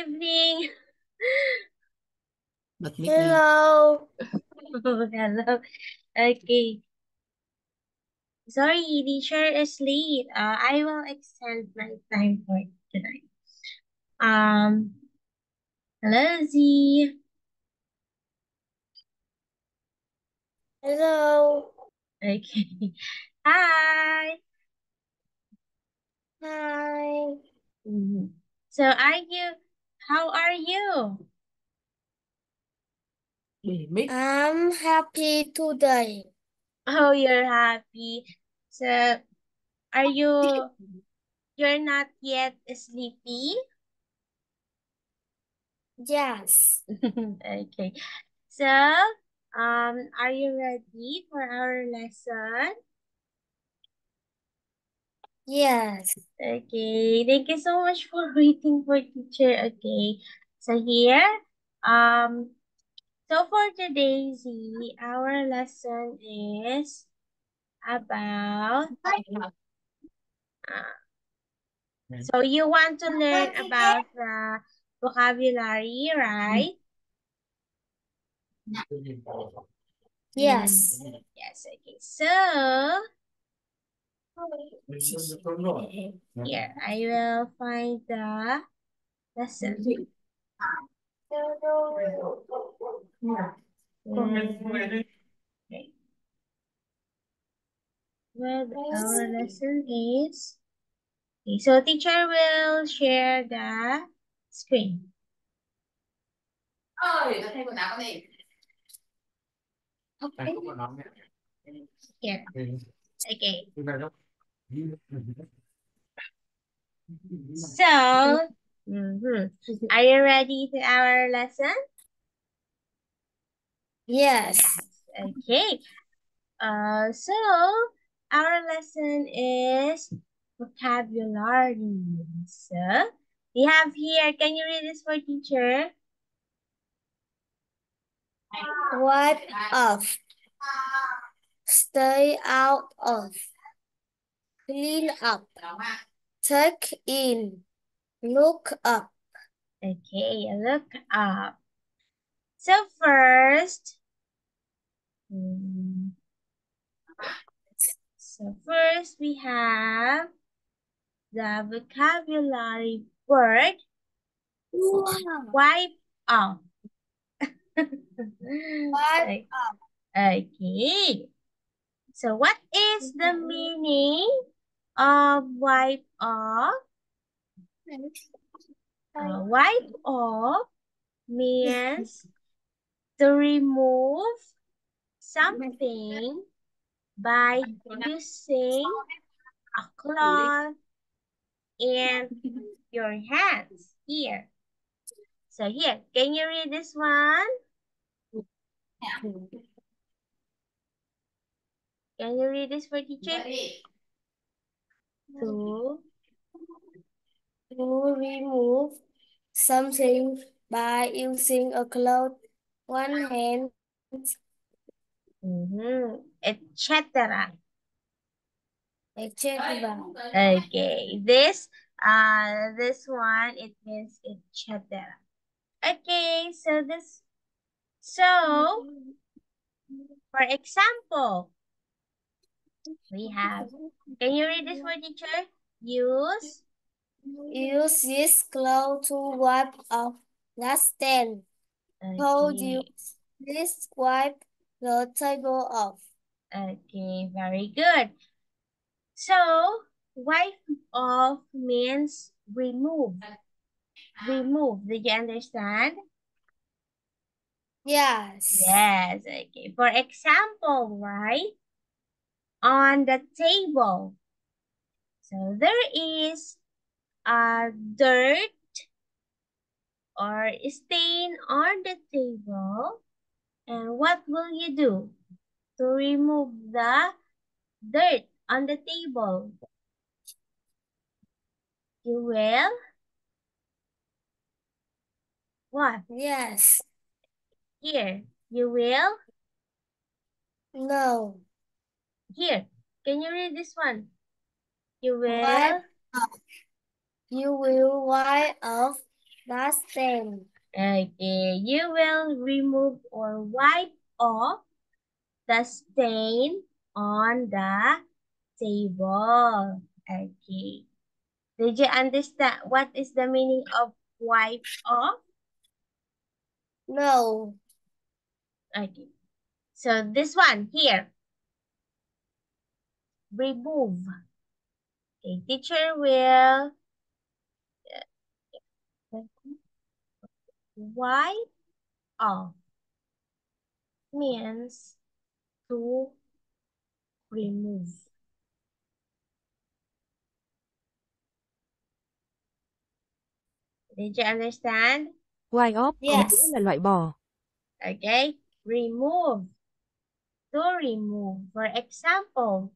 evening. Hello. Hello. Okay. Sorry, teacher is late. I will extend my time for tonight. Hello, Z. Hello. Okay. Hi. Hi. So, how are you? I'm happy today. Oh, you're happy. So, are you're not yet sleepy? Yes. Okay. So, are you ready for our lesson? Yes. Okay. Thank you so much for waiting for teacher. Okay. So here, um, so for today, Z, our lesson is about, uh, so you want to learn about the vocabulary, right? Yes. Yes, okay. So, here, I will find the lesson. Okay. Well, our lesson is, okay, so teacher will share the screen. Here. Okay. So, are you ready for our lesson? Yes. Okay. So our lesson is vocabulary. So we have here. Can you read this for teacher? Wipe off. Stay out of. Clean up. Take in. Look up. Okay, look up. So first, we have the vocabulary word wipe off. Wipe off. Okay. So what is the meaning of wipe off? Wipe off means to remove something by using a cloth and your hands here. So here, can you read this one? Can you read this for teacher? To remove something by using a cloth, one hand, etc. etc. Okay, this one it means etc. Okay, so for example, we have, can you read this for teacher? Use this cloth to wipe off last stand. Hold okay. use this wipe the table off. Okay, very good. So, wipe off means remove. Remove. Did you understand? Yes. Yes. Okay. For example, right? On the table. So, there is a dirt or stain on the table. And what will you do to remove the dirt on the table? You will what? Yes. Here. You will No. here. Can you read this one? You Wipe will off. You will wipe off dustbin. Okay, you will remove or wipe off the stain on the table. Okay. Did you understand what is the meaning of wipe off? No. Okay. So this one here. Remove. Okay, teacher will wipe off means to remove. Did you understand? Wipe off có nghĩa Yes. là loại bỏ. Okay. Remove. To remove. For example,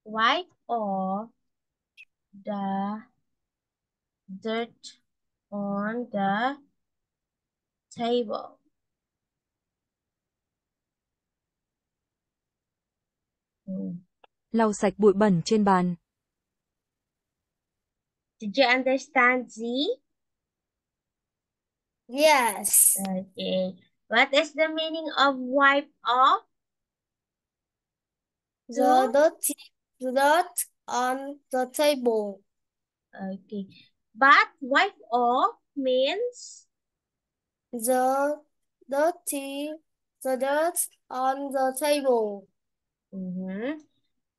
wipe off the dirt on the table. Lau sạch bụi bẩn trên bàn. Did you understand Z? Yes. Okay. What is the meaning of wipe off? The dirty dirt on the table. Okay. But wipe off means The dirt on the table.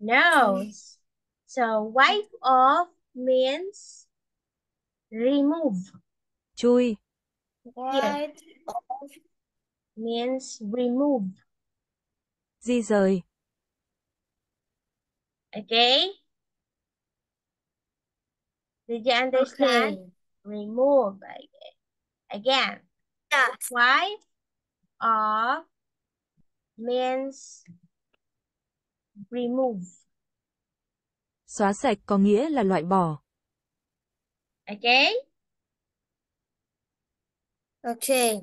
no. So wipe off means remove. Chui. Wipe off Means remove. Di rời. Okay? Did you understand? Okay. Remove. Again. Yes. Wipe off means remove. Xóa sạch có nghĩa là loại bỏ. Okay? Okay.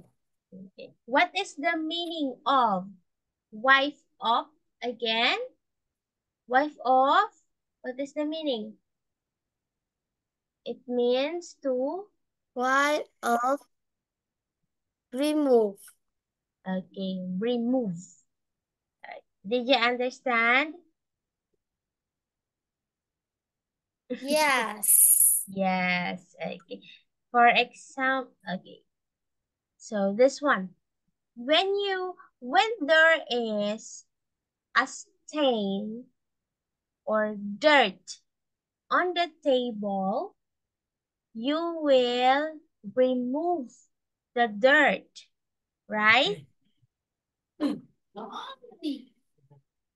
Okay. What is the meaning of wipe off again? Wipe off. What is the meaning? It means to Wipe off. Remove. okay, remove. Did you understand? Yes. Yes. Okay. For example, okay. So this one, when there is a stain or dirt on the table, you will remove the dirt, right?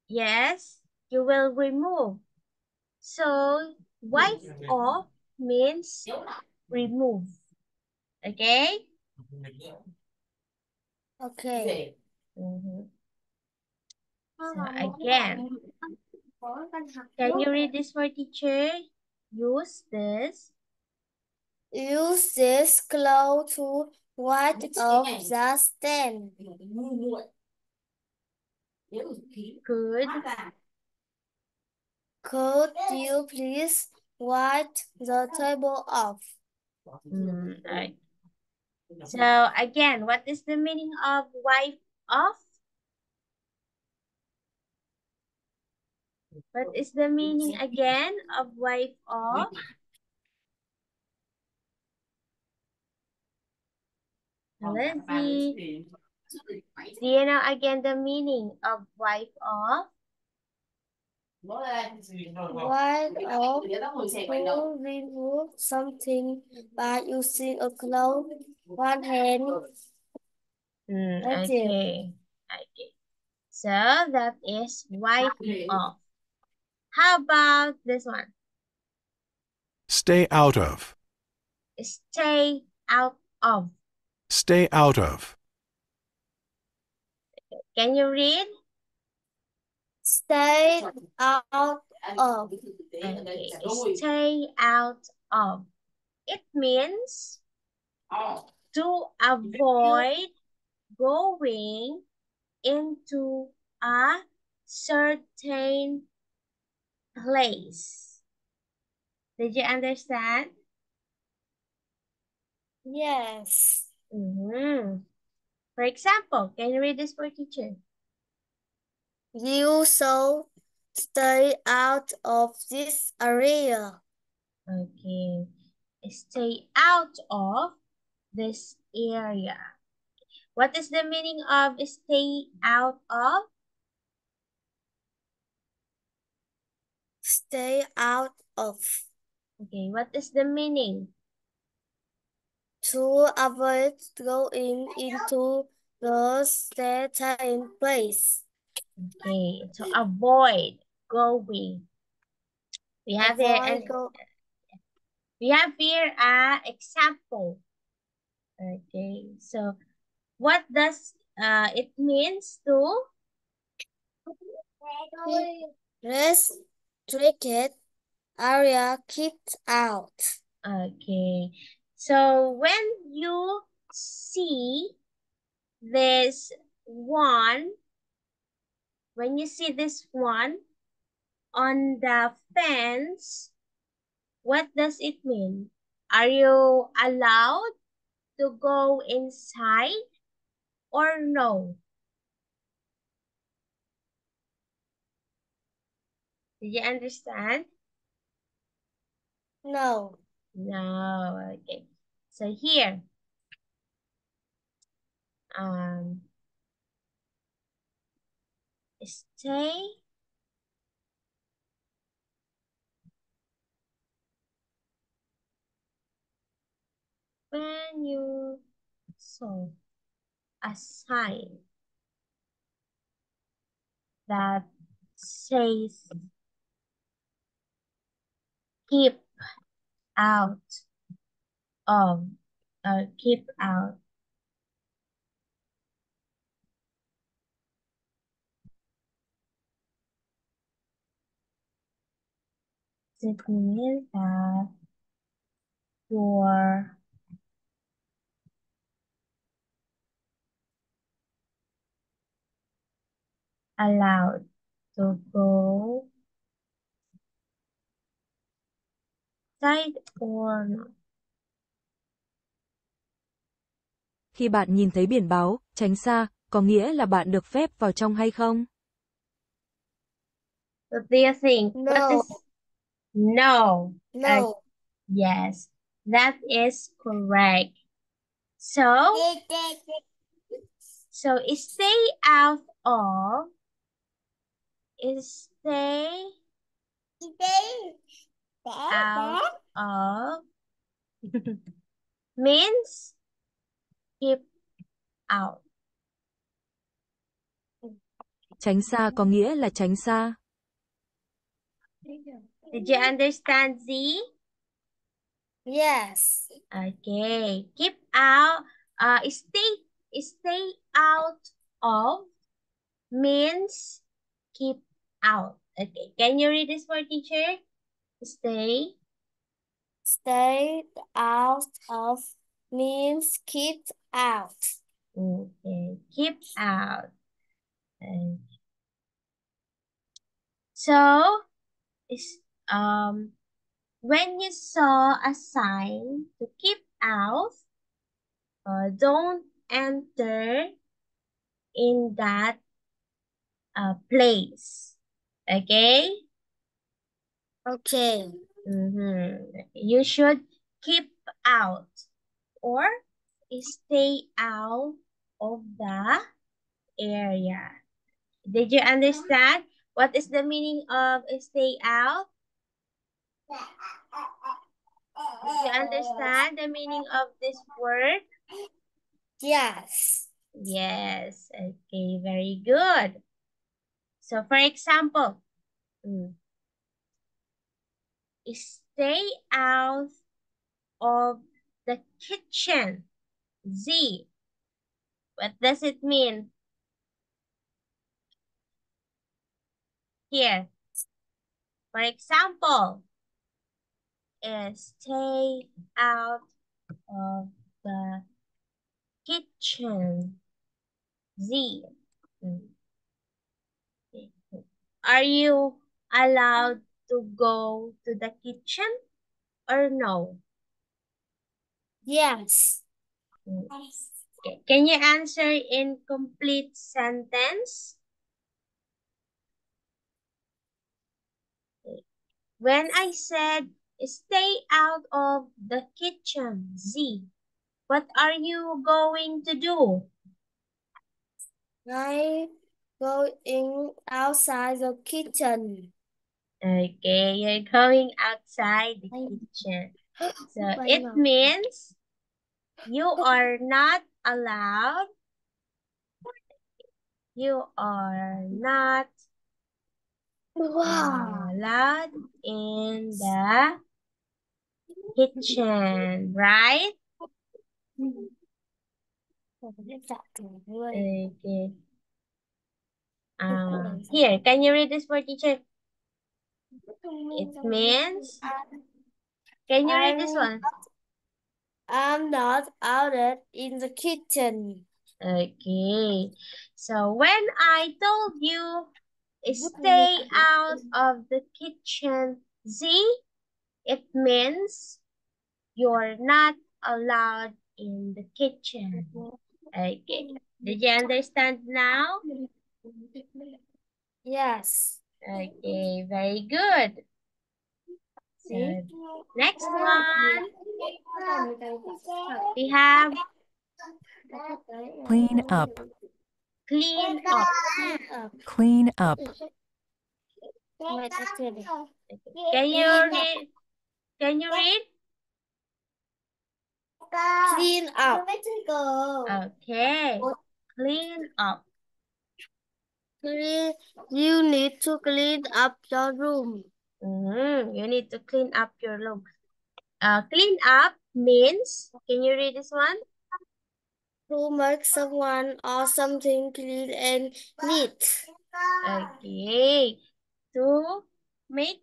Yes, you will remove. So wipe off means remove. Okay? Okay. So again, can you read this for teacher? Use this. Use this cloth to wipe off the stain. Could you please wipe the table off? Right. So again, what is the meaning of wipe off? What is the meaning again of wipe off? Lizzie, do you know again the meaning of wipe off? Wipe off to remove something by using a cloth, one hand. That's it. Okay. So that is wipe off. How about this one? Stay out of. Stay out of. Stay out of. Can you read? Stay out of. Okay. Stay out of. It means to avoid going into a certain place. Did you understand? Yes. For example, can you read this for teacher? You should stay out of this area. Okay. Stay out of this area. What is the meaning of stay out of? Stay out of. Okay, what is the meaning? To avoid going into the certain place. Okay, to avoid going. We have here Avoid an go. we have here a example. Okay, so what does it means to? Restricted area kept out. Okay, so when you see this one, when you see this one on the fence, what does it mean? Are you allowed to go inside or no? Did you understand? No. No. Okay. So here, stay when you saw a sign that says keep out of, keep out. It means that you're allowed to go inside or not. Khi bạn nhìn thấy biển báo, tránh xa, có nghĩa là bạn được phép vào trong hay không? What do you think? No. What is no? No. Yes, that is correct. So stay out of, stay out of means keep out. Tránh xa có nghĩa là tránh xa. Did you understand, Z? Yes. Okay, keep out, stay out of means keep out. Okay, can you read this for teacher? Stay out of means keep out. Okay, keep out. Okay. So, when you saw a sign to keep out, don't enter in that place. Okay? Okay. You should keep out or stay out of the area. Did you understand? What is the meaning of stay out? Did you understand the meaning of this word? Yes. Yes. Okay, very good. So, for example, stay out of the kitchen. Z. What does it mean? Here. For example, stay out of the kitchen. Z. Are you allowed to go to the kitchen or no? Yes. Okay. Can you answer in complete sentence? When I said, stay out of the kitchen, Z, what are you going to do? I going outside the kitchen. Okay, you're going outside the kitchen. So it means you are not allowed. You are not allowed in the kitchen, right? Okay. Here, can you read this for teacher? It means, can you read this one? I'm not out in the kitchen. Okay. So when I told you stay out of the kitchen, Z, it means you're not allowed in the kitchen. Okay. Did you understand now? Yes. Okay, very good. Next one, we have Clean up. clean up. Clean up. Can you read? Can you read? Clean up. Okay. Clean up. You need to clean up your room. You need to clean up your room. Clean up means, can you read this one? To make someone or something clean and neat. Okay. To make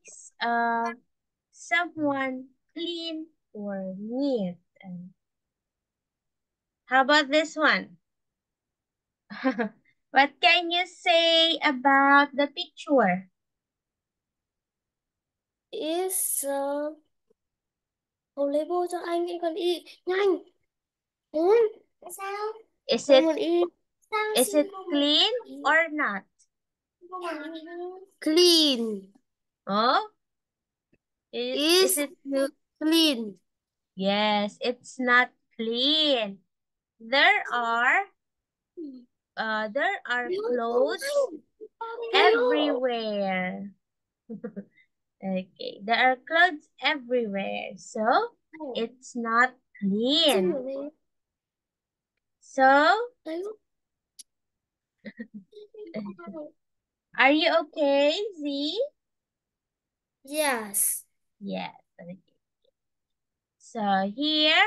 someone clean or neat. How about this one? What can you say about the picture? Is Hùng lấy bôi cho anh còn y nhanh. Sao? Is Hùng it còn y. is it clean or not? Clean. Oh? Is it clean? Yes, it's not clean. There are clothes everywhere. Okay, there are clothes everywhere, so it's not clean. So, are you okay, Z? Yes. Yes. Okay. So here,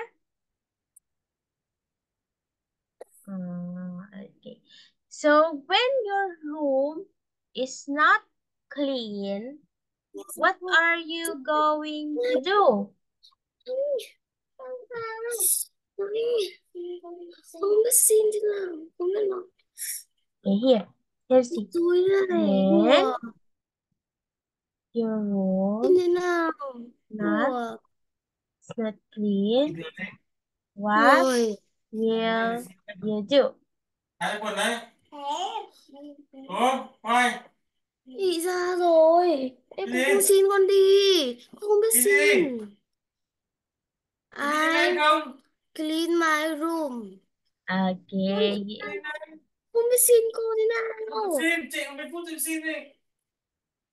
okay. So when your room is not clean, what are you going to do? Không biết xin thế nào. Không biết nó. Okay, here's it. Tôi này. When your room Thế nào? it's not clean, what will you do? Quần đấy. Ủa, Hoài. Bị ra rồi. Em cũng không xin con đi. Con không biết xin. I clean my room. Okay. Không biết xin cô thế nào. Xin, chị mấy phút chị xin đi.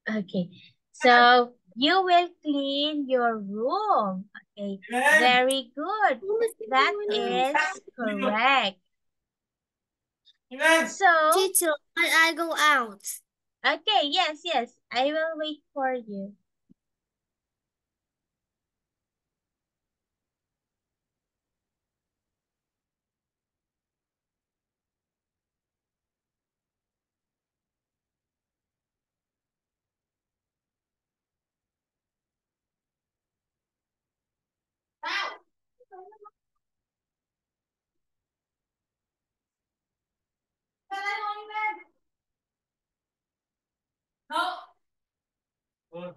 Okay. So you will clean your room. Okay. Very good. That is correct. So, Teacher, I go out. okay, yes, I will wait for you.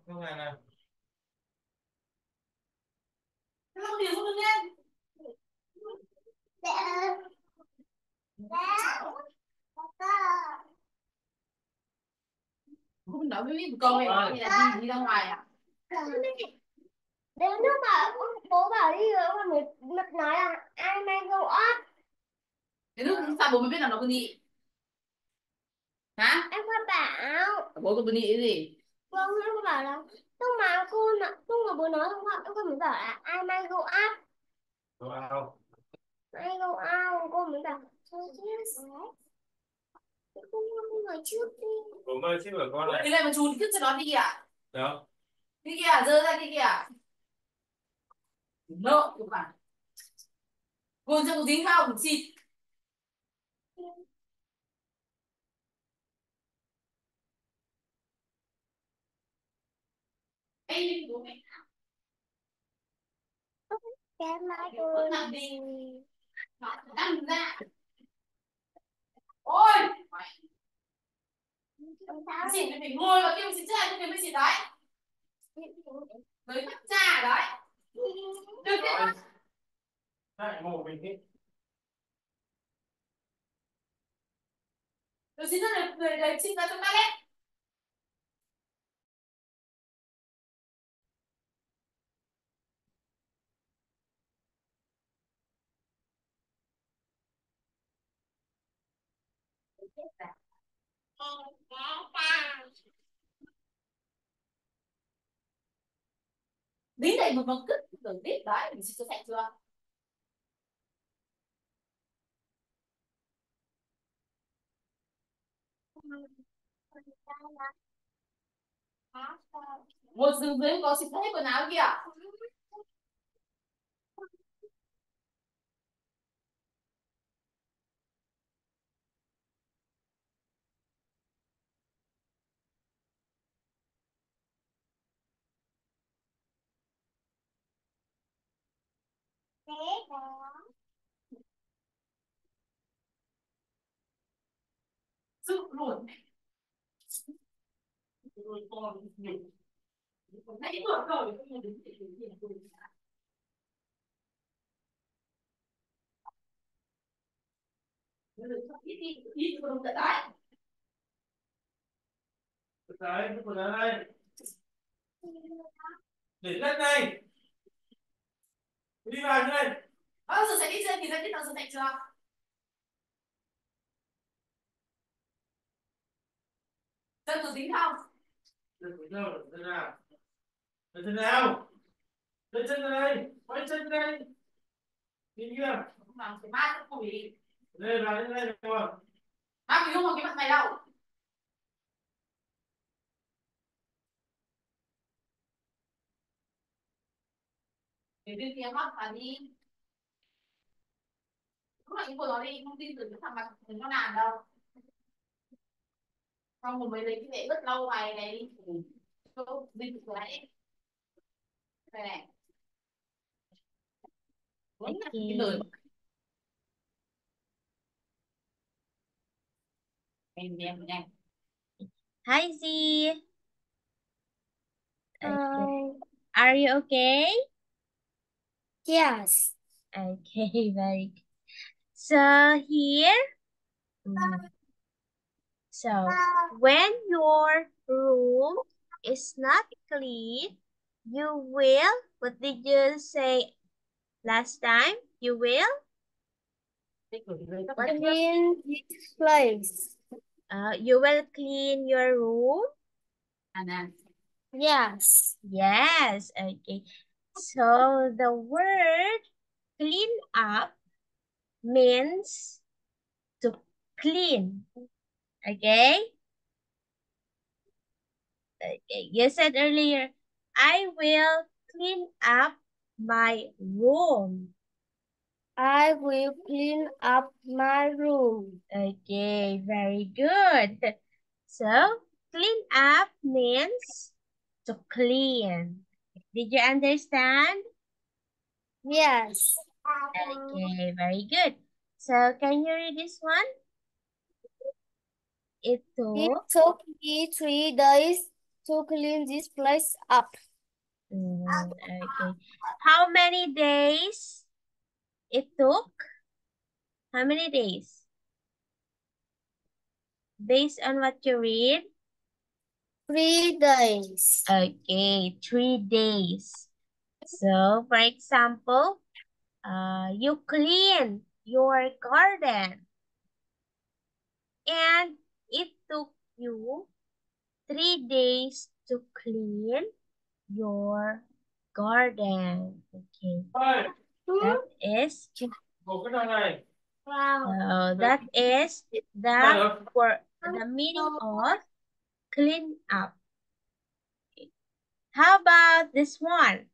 Không này này. nó mới biết một câu này là đi ra ngoài à? Nếu như mà bố bảo đi rồi mà mình nói là I may go up. Thế lúc sao bố mới biết là nó cứ đi? Hả? Em có bảo. Bố có cứ đi cái gì? Vâng, em có bảo là lúc mà bố nói không ạ, em có mới bảo là I may go up. Wow. I go out, cô mới bảo thôi yes. Cô ngồi trước đi. Bố ơi, xin lỗi con này. Thế này mà chú cứ cho nó đi à? Đâu? Đi kìa, dơ ra đi kìa. Nợ của bạn. Cô cho cô dính không? Xịt. Ê, bố mẹ. Cái má Vẫn tôi. làm đi. Đâm ra. Ôi! Xịt thì phải ngồi vào kia mà xịt ra cho mới xịt đấy. Với bắt cha đấy. Đừng thế thôi. Lại ngồi mình đi. Rồi xịt ra để xịt ra trong toilet. Dính này một vòng cứt rồi biết đấy, mình xịt cho sạch chưa? Một giường dưới có xịt hết quần áo kìa. Sự luôn. Ôi, con nhiều. Nãy vừa rồi không nhìn đứng thì ít không tận đấy. Đấy, cái quần áo đây. Để đất này. Đi vào như này. Giờ sẽ đi chơi thì ra biết nào giờ sạch chưa? Chân có dính không? Chân của nhau, chân nào? Chân nào? Chân ra đây. Quay chân ra đây. Đi kia. Không làm phải mai cũng quỷ. Đây, vào đây rồi. Mai quỷ không còn cái mặt mày đâu. Để bên kia mắt và đi. Lúc nãy của nó đi, không tin tưởng cái thằng mặt nó làm đâu. Xong rồi mới lấy cái lệ rất lâu này này đi. Đi từ nãy. Đây này. Vẫn là cái đời. Okay. Em nhanh. Hi, Z. Okay. Hi. Are you okay? Yes. Okay, very good. So here, so when your room is not clean, you will, what did you say last time? You will? What will? Clean this place. You will clean your room? Anna. Yes. Yes, okay. So the word clean up means to clean. Okay? Okay. You said earlier, I will clean up my room. I will clean up my room. Okay, very good. So, clean up means to clean. Did you understand? Yes. Okay, very good. So, can you read this one? It It took took me 3 days to clean this place up. okay. How many days it took? How many days? Based on what you read? 3 days. Okay, 3 days. So, for example, you clean your garden and it took you 3 days to clean your garden. Okay, Ơi, that is một cái này. that is Này the được. for the meaning of clean up. Okay. How about this one?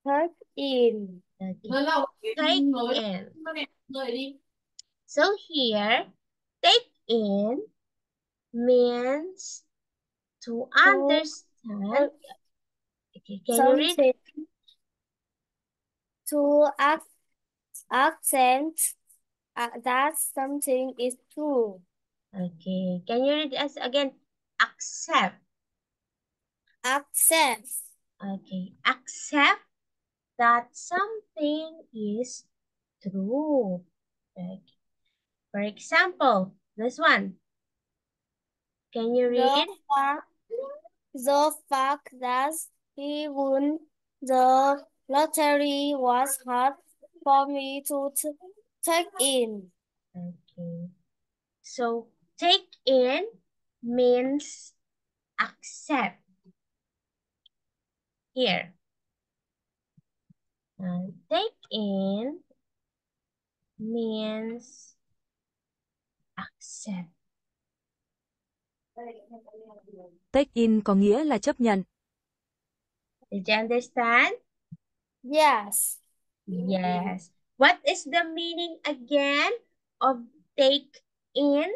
Take in. Okay. Người lâu Take người in. người đi. So here, take in means to understand. Okay, can you read? Something to accent that something is true. Okay, can you read us again? Accept. Access. Okay, accept that something is true. Okay. For example, this one. Can you read? The fact that he won the lottery was hard for me to take in. Okay. So, take in means accept. Here. Take in means accept. Take in có nghĩa là chấp nhận. Did you understand? Yes. Yes. What is the meaning again of take in?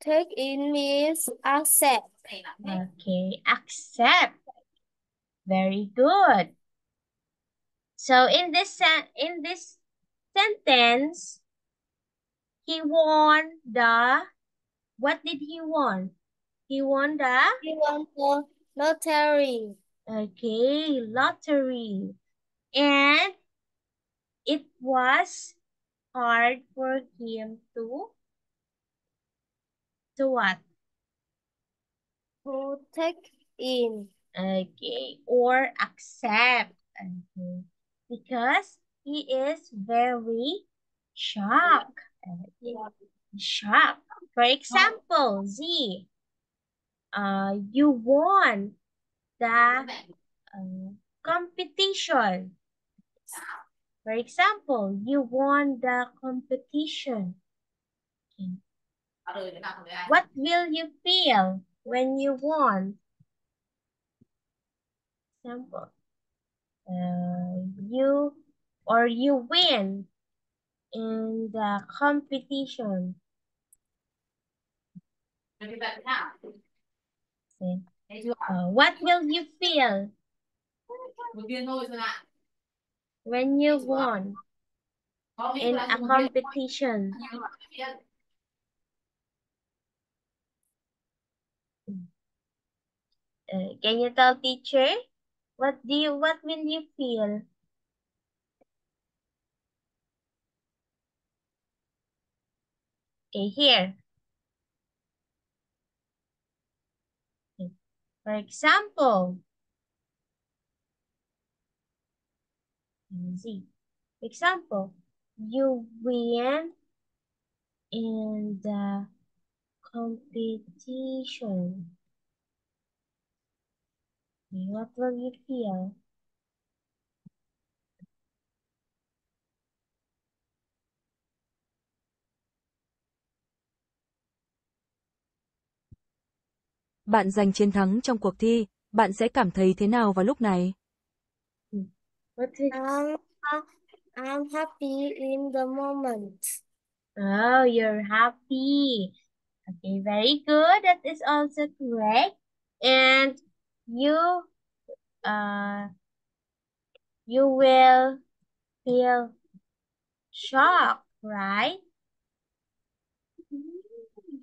Take in means accept. Okay, accept. Very good. So in this sentence, he won the, what did he won? He won the, He won the lottery. okay, lottery. And it was hard for him to what? To take in. Okay, or accept. Okay. Because he is very shocked. Okay. Shocked. For example, Z, you won the competition. For example, you won the competition. Okay. What will you feel when you won? Example, you win in the competition. See? What will you feel when you won in a competition? Can you tell teacher? What will you feel? Okay, here. Okay. For example, Z. Example, you win in the competition. Okay, what will you feel? Bạn giành chiến thắng trong cuộc thi, bạn sẽ cảm thấy thế nào vào lúc này? What is... I'm happy in the moment. Oh, you're happy. Okay, very good. That is also correct. And you will feel shocked, right?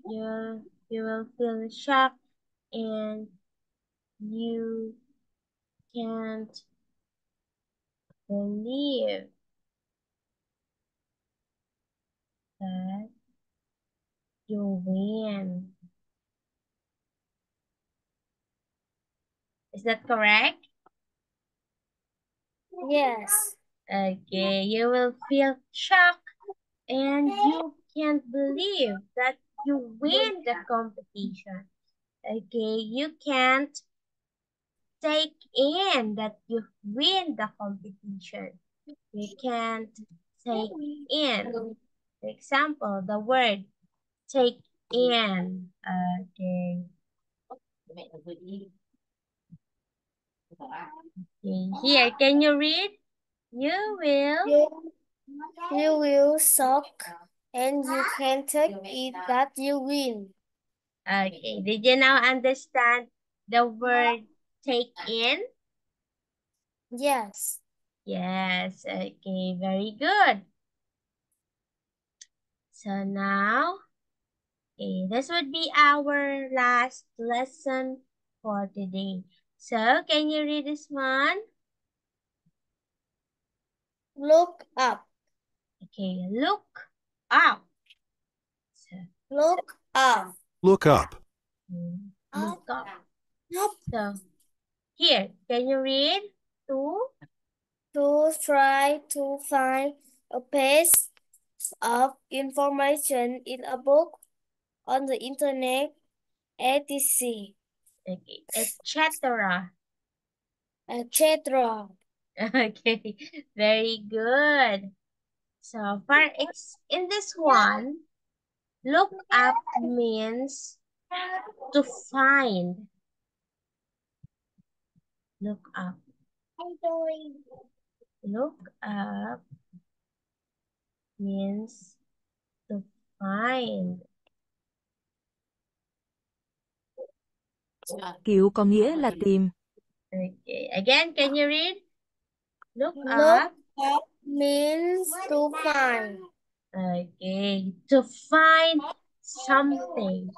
You will feel shocked and you can't believe that you win. Is that correct? Yes. Okay, you will feel shocked and you can't believe that you win the competition. Okay, you can't take in that you win the competition. You can't take in. For example, the word take in. Okay. Okay. Here, can you read? You will. You will suck and you can take it that you win. Okay. Did you now understand the word take in? Yes. Yes. Okay. Very good. So now, okay, this would be our last lesson for today. So, can you read this one? Look up. Okay, look up. So, Look up. Look up. look up. Up. So, here, can you read? To try to find a piece of information in a book, on the internet, etc. Okay, etc. etc. Okay, very good. So, in this one, look up means to find. Look up. Look up means to find. Cứu có nghĩa là tìm. Okay, again, can you read? Look Look up. up means to find. Okay, to find something.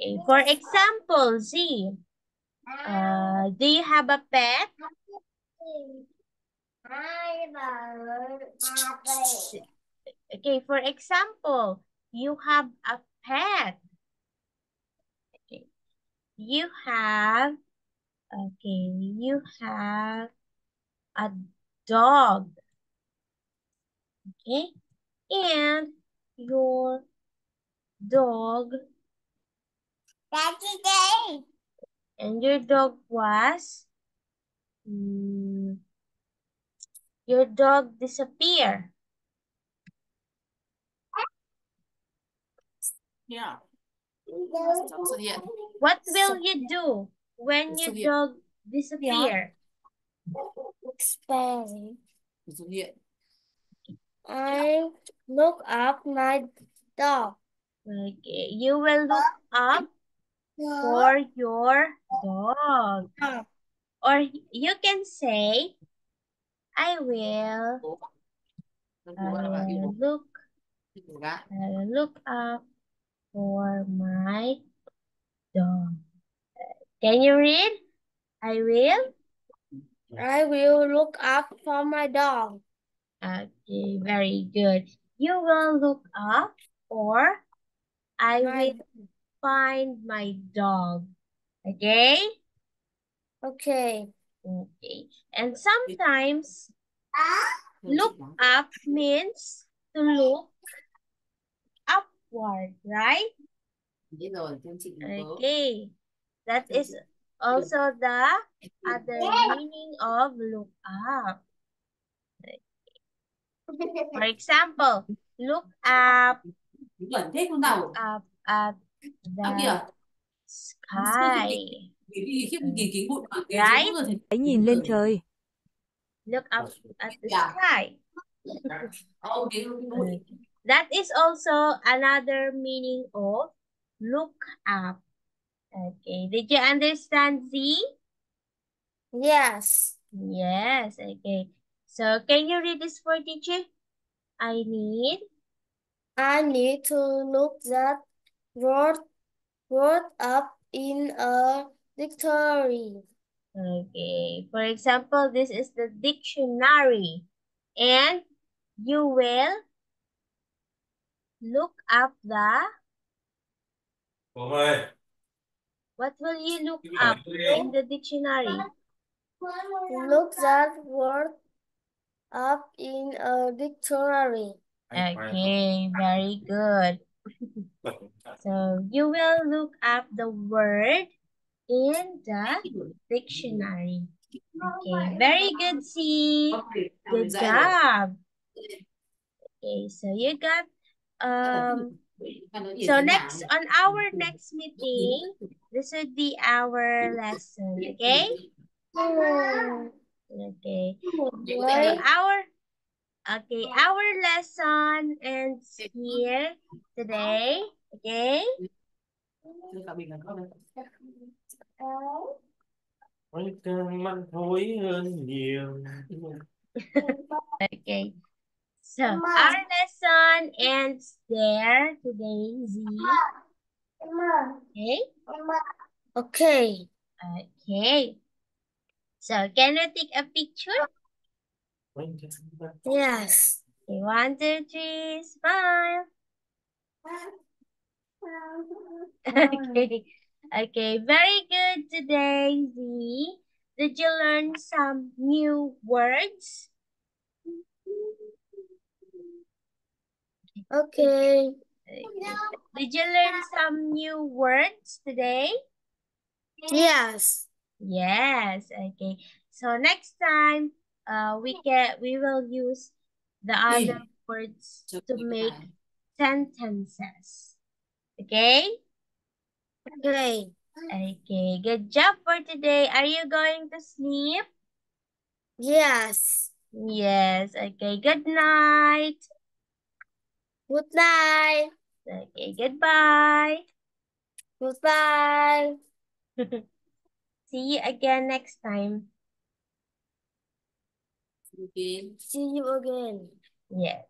Okay, for example, Z, do you have a pet? Okay, for example, you have a pet. Okay, you have a dog. Okay, and your dog was your dog disappear. Yeah. Xuất hiện. What will you do when your dog disappear? Spelling. Xuất hiện. I look up my dog. Okay, you will look up for your dog. Or you can say, I will look up for my dog. Can you read? I will look up for my dog. Okay, very good. You will look up or I will find my dog. Okay? Okay. Okay. And sometimes look up means to look upward, right? Okay. That is also the other meaning of look up. For example, look up at the sky. Right? Hãy nhìn lên trời. Look up at the sky. That is also another meaning of look up. Okay. Did you understand, Z? Yes. Yes. Okay. So can you read this for teacher? I need to look that word up in a dictionary. Okay. For example, this is the dictionary. And you will look up the, Bố ơi, what will you look cái bài up tôi đi. in the dictionary? Look that word up in a dictionary. Okay, very good. So you will look up the word in the dictionary. Okay, very good, C. Good job. Okay, so you got so next on our next meeting, this would be our lesson, okay? Okay. So our lesson ends here today, okay? Mấy cơn mắt thối hơn nhiều. Okay. So our lesson ends there today, Z. Okay? Okay. Okay. So can we take a picture? Mấy cơn mắt Yes. Okay, 1, 2, 3, smile. Okay. Okay, very good today, Z. Did you learn some new words? Okay. Okay. Did you learn some new words today? Yes. Yes. Okay. So next time, we will use the other words to make sentences. Okay? Okay. Okay. Good job for today. Are you going to sleep? Yes. Yes. Okay. Good night. Good night. Okay. Goodbye. Goodbye. See you again next time. See you again. Yes.